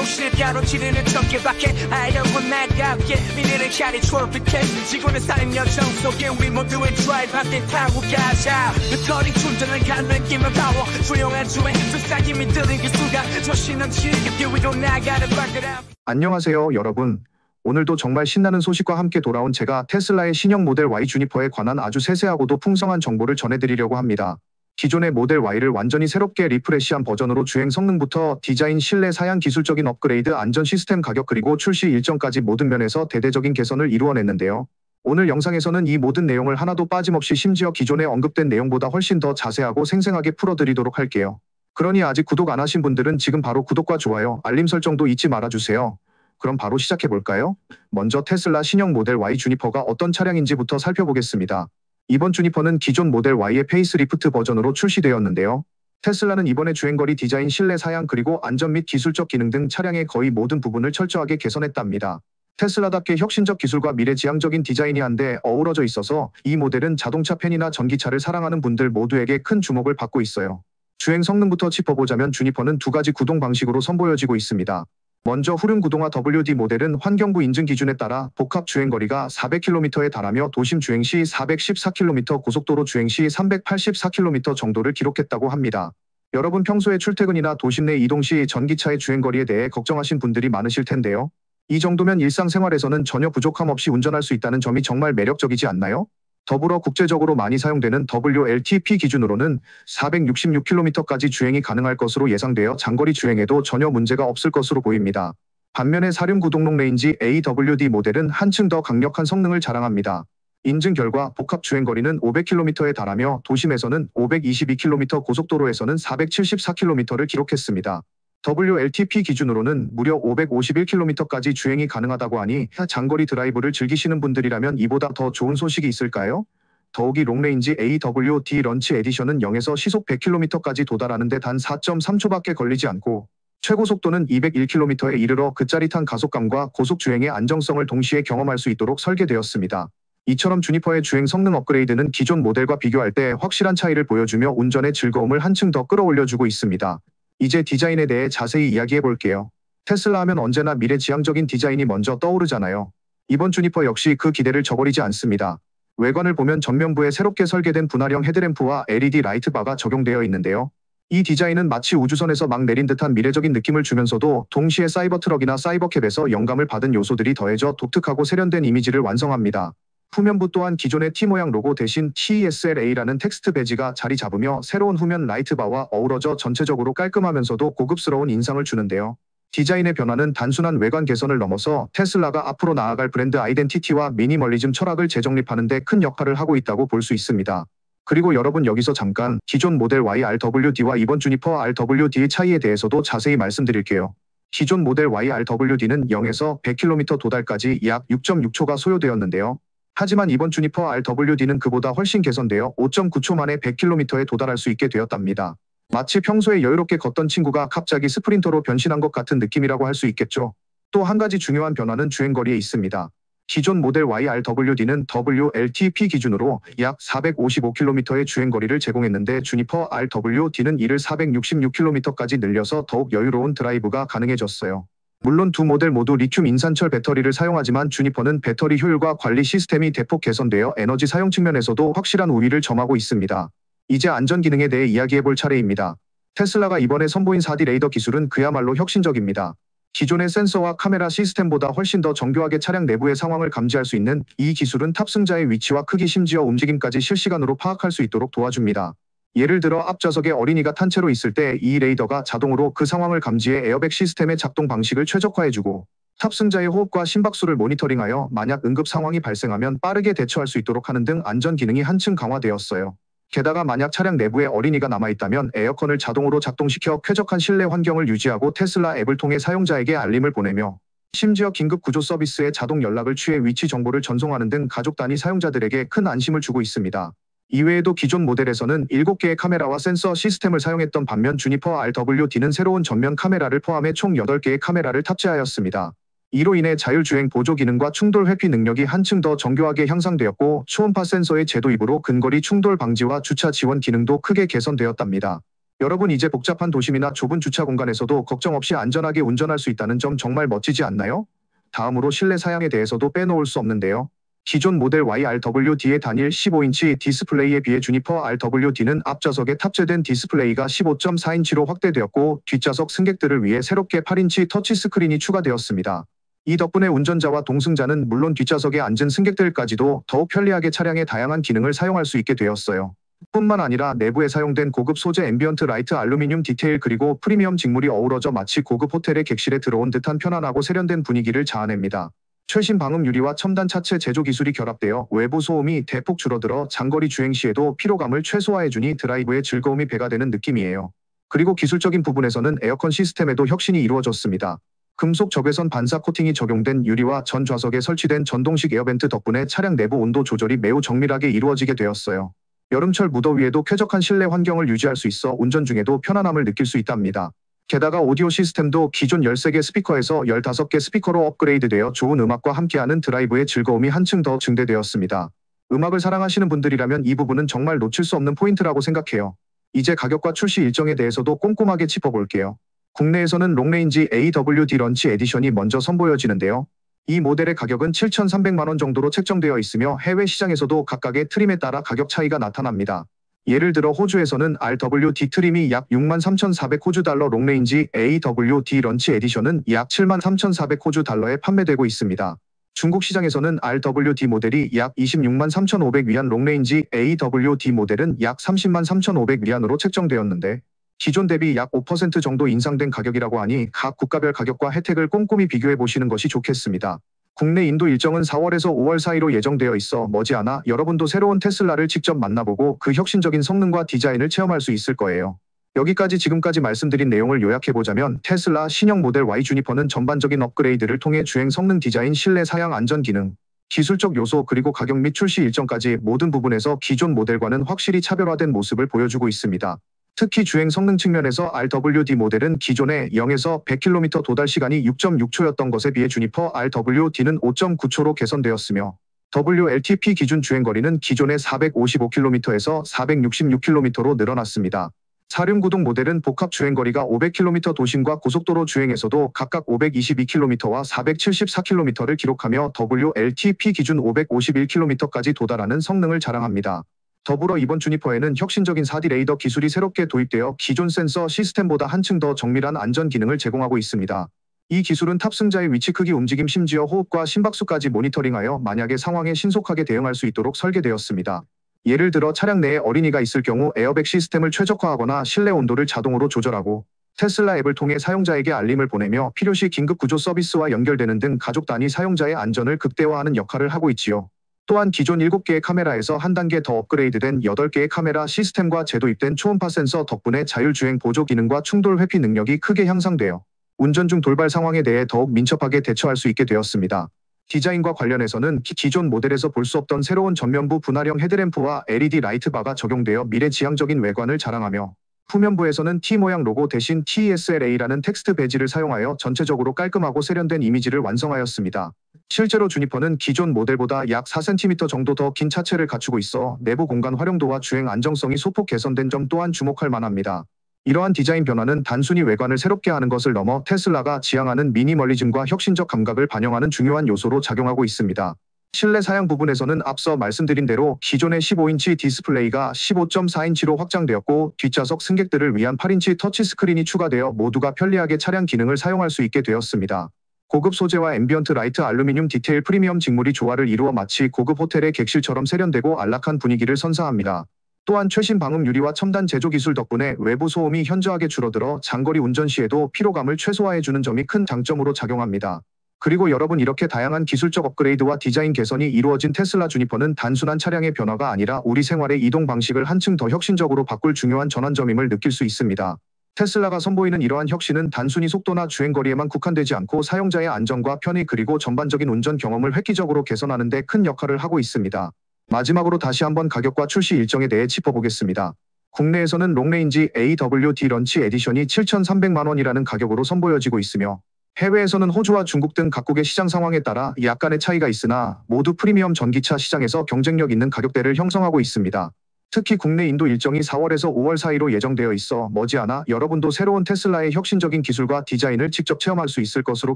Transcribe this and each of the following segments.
정신을 가로지르는 전개밖에 알려고 나답게 미래를 향해 트로피켓 지구는 쌓인 여정 속에 우리 모두의 드라이브 함께 타고 가자 흩어진 충전을 가는 김을 파워 조용한 주에 속삭임이 들린 그 순간 정신 넘치는 길 위로 나가는 발걸음. 안녕하세요 여러분. 오늘도 정말 신나는 소식과 함께 돌아온 제가 테슬라의 신형 모델 Y 주니퍼에 관한 아주 세세하고도 풍성한 정보를 전해드리려고 합니다. 기존의 모델 Y를 완전히 새롭게 리프레시한 버전으로 주행 성능부터 디자인, 실내 사양, 기술적인 업그레이드, 안전 시스템, 가격 그리고 출시 일정까지 모든 면에서 대대적인 개선을 이루어냈는데요. 오늘 영상에서는 이 모든 내용을 하나도 빠짐없이 심지어 기존에 언급된 내용보다 훨씬 더 자세하고 생생하게 풀어드리도록 할게요. 그러니 아직 구독 안 하신 분들은 지금 바로 구독과 좋아요, 알림 설정도 잊지 말아주세요. 그럼 바로 시작해볼까요? 먼저 테슬라 신형 모델 Y 주니퍼가 어떤 차량인지부터 살펴보겠습니다. 이번 주니퍼는 기존 모델 Y의 페이스리프트 버전으로 출시되었는데요. 테슬라는 이번에 주행거리, 디자인, 실내 사양 그리고 안전 및 기술적 기능 등 차량의 거의 모든 부분을 철저하게 개선했답니다. 테슬라답게 혁신적 기술과 미래지향적인 디자인이 한데 어우러져 있어서 이 모델은 자동차 팬이나 전기차를 사랑하는 분들 모두에게 큰 주목을 받고 있어요. 주행 성능부터 짚어보자면 주니퍼는 두 가지 구동 방식으로 선보여지고 있습니다. 먼저 후륜 구동화 WD 모델은 환경부 인증 기준에 따라 복합 주행거리가 400km에 달하며 도심 주행 시 414km, 고속도로 주행 시 384km 정도를 기록했다고 합니다. 여러분 평소에 출퇴근이나 도심 내 이동 시 전기차의 주행거리에 대해 걱정하신 분들이 많으실 텐데요. 이 정도면 일상생활에서는 전혀 부족함 없이 운전할 수 있다는 점이 정말 매력적이지 않나요? 더불어 국제적으로 많이 사용되는 WLTP 기준으로는 466km까지 주행이 가능할 것으로 예상되어 장거리 주행에도 전혀 문제가 없을 것으로 보입니다. 반면에 사륜 구동록 레인지 AWD 모델은 한층 더 강력한 성능을 자랑합니다. 인증 결과 복합 주행거리는 500km에 달하며 도심에서는 522km, 고속도로에서는 474km를 기록했습니다. WLTP 기준으로는 무려 551km까지 주행이 가능하다고 하니 장거리 드라이브를 즐기시는 분들이라면 이보다 더 좋은 소식이 있을까요? 더욱이 롱레인지 AWD 런치 에디션은 0에서 시속 100km까지 도달하는데 단 4.3초밖에 걸리지 않고 최고 속도는 201km에 이르러 그 짜릿한 가속감과 고속 주행의 안정성을 동시에 경험할 수 있도록 설계되었습니다. 이처럼 주니퍼의 주행 성능 업그레이드는 기존 모델과 비교할 때 확실한 차이를 보여주며 운전의 즐거움을 한층 더 끌어올려주고 있습니다. 이제 디자인에 대해 자세히 이야기해 볼게요. 테슬라 하면 언제나 미래지향적인 디자인이 먼저 떠오르잖아요. 이번 주니퍼 역시 그 기대를 저버리지 않습니다. 외관을 보면 전면부에 새롭게 설계된 분할형 헤드램프와 LED 라이트바가 적용되어 있는데요. 이 디자인은 마치 우주선에서 막 내린 듯한 미래적인 느낌을 주면서도 동시에 사이버트럭이나 사이버캡에서 영감을 받은 요소들이 더해져 독특하고 세련된 이미지를 완성합니다. 후면부 또한 기존의 T 모양 로고 대신 TESLA라는 텍스트 배지가 자리 잡으며 새로운 후면 라이트바와 어우러져 전체적으로 깔끔하면서도 고급스러운 인상을 주는데요. 디자인의 변화는 단순한 외관 개선을 넘어서 테슬라가 앞으로 나아갈 브랜드 아이덴티티와 미니멀리즘 철학을 재정립하는 데 큰 역할을 하고 있다고 볼 수 있습니다. 그리고 여러분 여기서 잠깐 기존 모델 Y RWD와 이번 주니퍼 RWD의 차이에 대해서도 자세히 말씀드릴게요. 기존 모델 Y RWD는 0에서 100km 도달까지 약 6.6초가 소요되었는데요. 하지만 이번 주니퍼 RWD는 그보다 훨씬 개선되어 5.9초 만에 100km에 도달할 수 있게 되었답니다. 마치 평소에 여유롭게 걷던 친구가 갑자기 스프린터로 변신한 것 같은 느낌이라고 할 수 있겠죠. 또 한 가지 중요한 변화는 주행거리에 있습니다. 기존 모델 Y RWD는 WLTP 기준으로 약 455km의 주행거리를 제공했는데 주니퍼 RWD는 이를 466km까지 늘려서 더욱 여유로운 드라이브가 가능해졌어요. 물론 두 모델 모두 리튬 인산철 배터리를 사용하지만 주니퍼는 배터리 효율과 관리 시스템이 대폭 개선되어 에너지 사용 측면에서도 확실한 우위를 점하고 있습니다. 이제 안전 기능에 대해 이야기해볼 차례입니다. 테슬라가 이번에 선보인 4D 레이더 기술은 그야말로 혁신적입니다. 기존의 센서와 카메라 시스템보다 훨씬 더 정교하게 차량 내부의 상황을 감지할 수 있는 이 기술은 탑승자의 위치와 크기 심지어 움직임까지 실시간으로 파악할 수 있도록 도와줍니다. 예를 들어 앞좌석에 어린이가 탄 채로 있을 때 이 레이더가 자동으로 그 상황을 감지해 에어백 시스템의 작동 방식을 최적화해주고 탑승자의 호흡과 심박수를 모니터링하여 만약 응급 상황이 발생하면 빠르게 대처할 수 있도록 하는 등 안전 기능이 한층 강화되었어요. 게다가 만약 차량 내부에 어린이가 남아있다면 에어컨을 자동으로 작동시켜 쾌적한 실내 환경을 유지하고 테슬라 앱을 통해 사용자에게 알림을 보내며 심지어 긴급 구조 서비스에 자동 연락을 취해 위치 정보를 전송하는 등 가족 단위 사용자들에게 큰 안심을 주고 있습니다. 이외에도 기존 모델에서는 7개의 카메라와 센서 시스템을 사용했던 반면 주니퍼 RWD는 새로운 전면 카메라를 포함해 총 8개의 카메라를 탑재하였습니다. 이로 인해 자율주행 보조 기능과 충돌 회피 능력이 한층 더 정교하게 향상되었고 초음파 센서의 재도입으로 근거리 충돌 방지와 주차 지원 기능도 크게 개선되었답니다. 여러분 이제 복잡한 도심이나 좁은 주차 공간에서도 걱정 없이 안전하게 운전할 수 있다는 점 정말 멋지지 않나요? 다음으로 실내 사양에 대해서도 빼놓을 수 없는데요. 기존 모델 YRWD의 단일 15인치 디스플레이에 비해 주니퍼 RWD는 앞좌석에 탑재된 디스플레이가 15.4인치로 확대되었고 뒷좌석 승객들을 위해 새롭게 8인치 터치스크린이 추가되었습니다. 이 덕분에 운전자와 동승자는 물론 뒷좌석에 앉은 승객들까지도 더욱 편리하게 차량의 다양한 기능을 사용할 수 있게 되었어요. 뿐만 아니라 내부에 사용된 고급 소재 앰비언트 라이트 알루미늄 디테일 그리고 프리미엄 직물이 어우러져 마치 고급 호텔의 객실에 들어온 듯한 편안하고 세련된 분위기를 자아냅니다. 최신 방음 유리와 첨단 차체 제조 기술이 결합되어 외부 소음이 대폭 줄어들어 장거리 주행 시에도 피로감을 최소화해주니 드라이브의 즐거움이 배가 되는 느낌이에요. 그리고 기술적인 부분에서는 에어컨 시스템에도 혁신이 이루어졌습니다. 금속 적외선 반사 코팅이 적용된 유리와 전 좌석에 설치된 전동식 에어벤트 덕분에 차량 내부 온도 조절이 매우 정밀하게 이루어지게 되었어요. 여름철 무더위에도 쾌적한 실내 환경을 유지할 수 있어 운전 중에도 편안함을 느낄 수 있답니다. 게다가 오디오 시스템도 기존 13개 스피커에서 15개 스피커로 업그레이드되어 좋은 음악과 함께하는 드라이브의 즐거움이 한층 더 증대되었습니다. 음악을 사랑하시는 분들이라면 이 부분은 정말 놓칠 수 없는 포인트라고 생각해요. 이제 가격과 출시 일정에 대해서도 꼼꼼하게 짚어볼게요. 국내에서는 롱레인지 AWD 런치 에디션이 먼저 선보여지는데요. 이 모델의 가격은 7,300만 원 정도로 책정되어 있으며 해외 시장에서도 각각의 트림에 따라 가격 차이가 나타납니다. 예를 들어 호주에서는 RWD 트림이 약 63,400 호주 달러, 롱레인지 AWD 런치 에디션은 약 73,400 호주 달러에 판매되고 있습니다. 중국 시장에서는 RWD 모델이 약 263,500 위안, 롱레인지 AWD 모델은 약 303,500 위안으로 책정되었는데 기존 대비 약 5% 정도 인상된 가격이라고 하니 각 국가별 가격과 혜택을 꼼꼼히 비교해 보시는 것이 좋겠습니다. 국내 인도 일정은 4월에서 5월 사이로 예정되어 있어 머지않아 여러분도 새로운 테슬라를 직접 만나보고 그 혁신적인 성능과 디자인을 체험할 수 있을 거예요. 여기까지 지금까지 말씀드린 내용을 요약해보자면 테슬라 신형 모델 Y 주니퍼는 전반적인 업그레이드를 통해 주행 성능, 디자인, 실내 사양, 안전 기능, 기술적 요소 그리고 가격 및 출시 일정까지 모든 부분에서 기존 모델과는 확실히 차별화된 모습을 보여주고 있습니다. 특히 주행 성능 측면에서 RWD 모델은 기존의 0에서 100km 도달 시간이 6.6초였던 것에 비해 주니퍼 RWD는 5.9초로 개선되었으며 WLTP 기준 주행거리는 기존의 455km에서 466km로 늘어났습니다. 4륜구동 모델은 복합 주행거리가 500km 도심과 고속도로 주행에서도 각각 522km와 474km를 기록하며 WLTP 기준 551km까지 도달하는 성능을 자랑합니다. 더불어 이번 주니퍼에는 혁신적인 4D 레이더 기술이 새롭게 도입되어 기존 센서 시스템보다 한층 더 정밀한 안전 기능을 제공하고 있습니다. 이 기술은 탑승자의 위치, 크기, 움직임, 심지어 호흡과 심박수까지 모니터링하여 만약의 상황에 신속하게 대응할 수 있도록 설계되었습니다. 예를 들어 차량 내에 어린이가 있을 경우 에어백 시스템을 최적화하거나 실내 온도를 자동으로 조절하고 테슬라 앱을 통해 사용자에게 알림을 보내며 필요시 긴급 구조 서비스와 연결되는 등 가족 단위 사용자의 안전을 극대화하는 역할을 하고 있지요. 또한 기존 7개의 카메라에서 한 단계 더 업그레이드된 8개의 카메라 시스템과 재도입된 초음파 센서 덕분에 자율주행 보조 기능과 충돌 회피 능력이 크게 향상되어 운전 중 돌발 상황에 대해 더욱 민첩하게 대처할 수 있게 되었습니다. 디자인과 관련해서는 기존 모델에서 볼 수 없던 새로운 전면부 분할형 헤드램프와 LED 라이트바가 적용되어 미래지향적인 외관을 자랑하며 후면부에서는 T 모양 로고 대신 TESLA라는 텍스트 배지를 사용하여 전체적으로 깔끔하고 세련된 이미지를 완성하였습니다. 실제로 주니퍼는 기존 모델보다 약 4cm 정도 더 긴 차체를 갖추고 있어 내부 공간 활용도와 주행 안정성이 소폭 개선된 점 또한 주목할 만합니다. 이러한 디자인 변화는 단순히 외관을 새롭게 하는 것을 넘어 테슬라가 지향하는 미니멀리즘과 혁신적 감각을 반영하는 중요한 요소로 작용하고 있습니다. 실내 사양 부분에서는 앞서 말씀드린 대로 기존의 15인치 디스플레이가 15.4인치로 확장되었고 뒷좌석 승객들을 위한 8인치 터치스크린이 추가되어 모두가 편리하게 차량 기능을 사용할 수 있게 되었습니다. 고급 소재와 앰비언트 라이트 알루미늄 디테일 프리미엄 직물이 조화를 이루어 마치 고급 호텔의 객실처럼 세련되고 안락한 분위기를 선사합니다. 또한 최신 방음 유리와 첨단 제조 기술 덕분에 외부 소음이 현저하게 줄어들어 장거리 운전 시에도 피로감을 최소화해주는 점이 큰 장점으로 작용합니다. 그리고 여러분, 이렇게 다양한 기술적 업그레이드와 디자인 개선이 이루어진 테슬라 주니퍼는 단순한 차량의 변화가 아니라 우리 생활의 이동 방식을 한층 더 혁신적으로 바꿀 중요한 전환점임을 느낄 수 있습니다. 테슬라가 선보이는 이러한 혁신은 단순히 속도나 주행거리에만 국한되지 않고 사용자의 안전과 편의 그리고 전반적인 운전 경험을 획기적으로 개선하는 데 큰 역할을 하고 있습니다. 마지막으로 다시 한번 가격과 출시 일정에 대해 짚어보겠습니다. 국내에서는 롱레인지 AWD 런치 에디션이 7,300만 원이라는 가격으로 선보여지고 있으며 해외에서는 호주와 중국 등 각국의 시장 상황에 따라 약간의 차이가 있으나 모두 프리미엄 전기차 시장에서 경쟁력 있는 가격대를 형성하고 있습니다. 특히 국내 인도 일정이 4월에서 5월 사이로 예정되어 있어 머지않아 여러분도 새로운 테슬라의 혁신적인 기술과 디자인을 직접 체험할 수 있을 것으로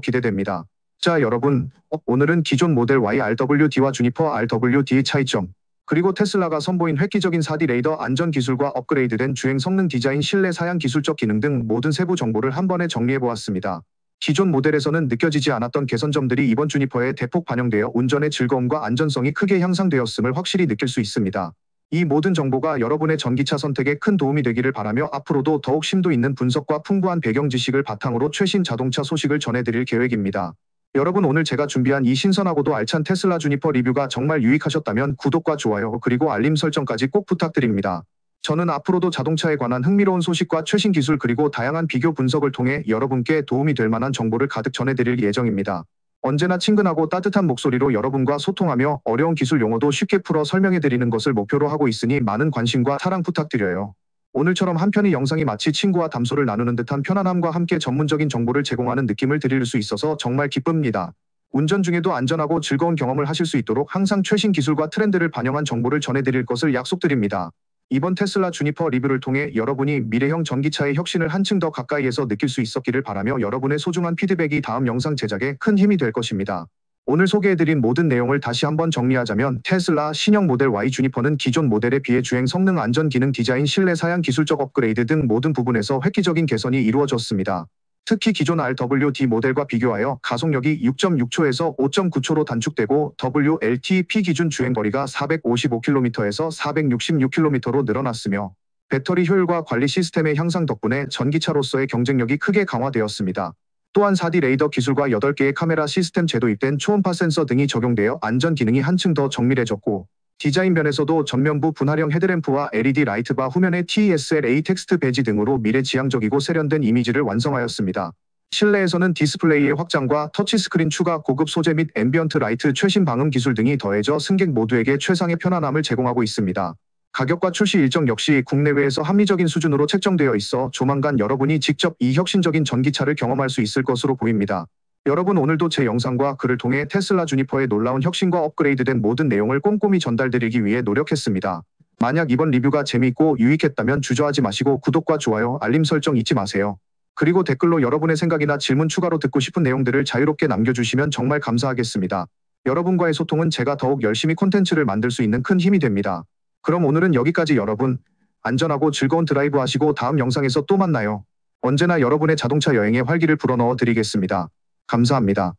기대됩니다. 자, 여러분, 오늘은 기존 모델 Y RWD와 주니퍼 RWD의 차이점, 그리고 테슬라가 선보인 획기적인 4D 레이더 안전 기술과 업그레이드된 주행 성능 디자인 실내 사양 기술적 기능 등 모든 세부 정보를 한 번에 정리해보았습니다. 기존 모델에서는 느껴지지 않았던 개선점들이 이번 주니퍼에 대폭 반영되어 운전의 즐거움과 안전성이 크게 향상되었음을 확실히 느낄 수 있습니다. 이 모든 정보가 여러분의 전기차 선택에 큰 도움이 되기를 바라며 앞으로도 더욱 심도 있는 분석과 풍부한 배경 지식을 바탕으로 최신 자동차 소식을 전해드릴 계획입니다. 여러분, 오늘 제가 준비한 이 신선하고도 알찬 테슬라 주니퍼 리뷰가 정말 유익하셨다면 구독과 좋아요 그리고 알림 설정까지 꼭 부탁드립니다. 저는 앞으로도 자동차에 관한 흥미로운 소식과 최신 기술 그리고 다양한 비교 분석을 통해 여러분께 도움이 될 만한 정보를 가득 전해드릴 예정입니다. 언제나 친근하고 따뜻한 목소리로 여러분과 소통하며 어려운 기술 용어도 쉽게 풀어 설명해드리는 것을 목표로 하고 있으니 많은 관심과 사랑 부탁드려요. 오늘처럼 한 편의 영상이 마치 친구와 담소를 나누는 듯한 편안함과 함께 전문적인 정보를 제공하는 느낌을 드릴 수 있어서 정말 기쁩니다. 운전 중에도 안전하고 즐거운 경험을 하실 수 있도록 항상 최신 기술과 트렌드를 반영한 정보를 전해드릴 것을 약속드립니다. 이번 테슬라 주니퍼 리뷰를 통해 여러분이 미래형 전기차의 혁신을 한층 더 가까이에서 느낄 수 있었기를 바라며 여러분의 소중한 피드백이 다음 영상 제작에 큰 힘이 될 것입니다. 오늘 소개해드린 모든 내용을 다시 한번 정리하자면 테슬라 신형 모델 Y 주니퍼는 기존 모델에 비해 주행 성능, 안전 기능, 디자인, 실내 사양, 기술적 업그레이드 등 모든 부분에서 획기적인 개선이 이루어졌습니다. 특히 기존 RWD 모델과 비교하여 가속력이 6.6초에서 5.9초로 단축되고 WLTP 기준 주행거리가 455km에서 466km로 늘어났으며 배터리 효율과 관리 시스템의 향상 덕분에 전기차로서의 경쟁력이 크게 강화되었습니다. 또한 4D 레이더 기술과 8개의 카메라 시스템 제도입된 초음파 센서 등이 적용되어 안전 기능이 한층 더 정밀해졌고, 디자인 면에서도 전면부 분할형 헤드램프와 LED 라이트바, 후면의 TESLA 텍스트 배지 등으로 미래지향적이고 세련된 이미지를 완성하였습니다. 실내에서는 디스플레이의 확장과 터치스크린 추가, 고급 소재 및 앰비언트 라이트, 최신 방음 기술 등이 더해져 승객 모두에게 최상의 편안함을 제공하고 있습니다. 가격과 출시 일정 역시 국내외에서 합리적인 수준으로 책정되어 있어 조만간 여러분이 직접 이 혁신적인 전기차를 경험할 수 있을 것으로 보입니다. 여러분, 오늘도 제 영상과 글을 통해 테슬라 주니퍼의 놀라운 혁신과 업그레이드된 모든 내용을 꼼꼼히 전달드리기 위해 노력했습니다. 만약 이번 리뷰가 재미있고 유익했다면 주저하지 마시고 구독과 좋아요, 알림 설정 잊지 마세요. 그리고 댓글로 여러분의 생각이나 질문, 추가로 듣고 싶은 내용들을 자유롭게 남겨주시면 정말 감사하겠습니다. 여러분과의 소통은 제가 더욱 열심히 콘텐츠를 만들 수 있는 큰 힘이 됩니다. 그럼 오늘은 여기까지. 여러분, 안전하고 즐거운 드라이브 하시고 다음 영상에서 또 만나요. 언제나 여러분의 자동차 여행에 활기를 불어넣어 드리겠습니다. 감사합니다.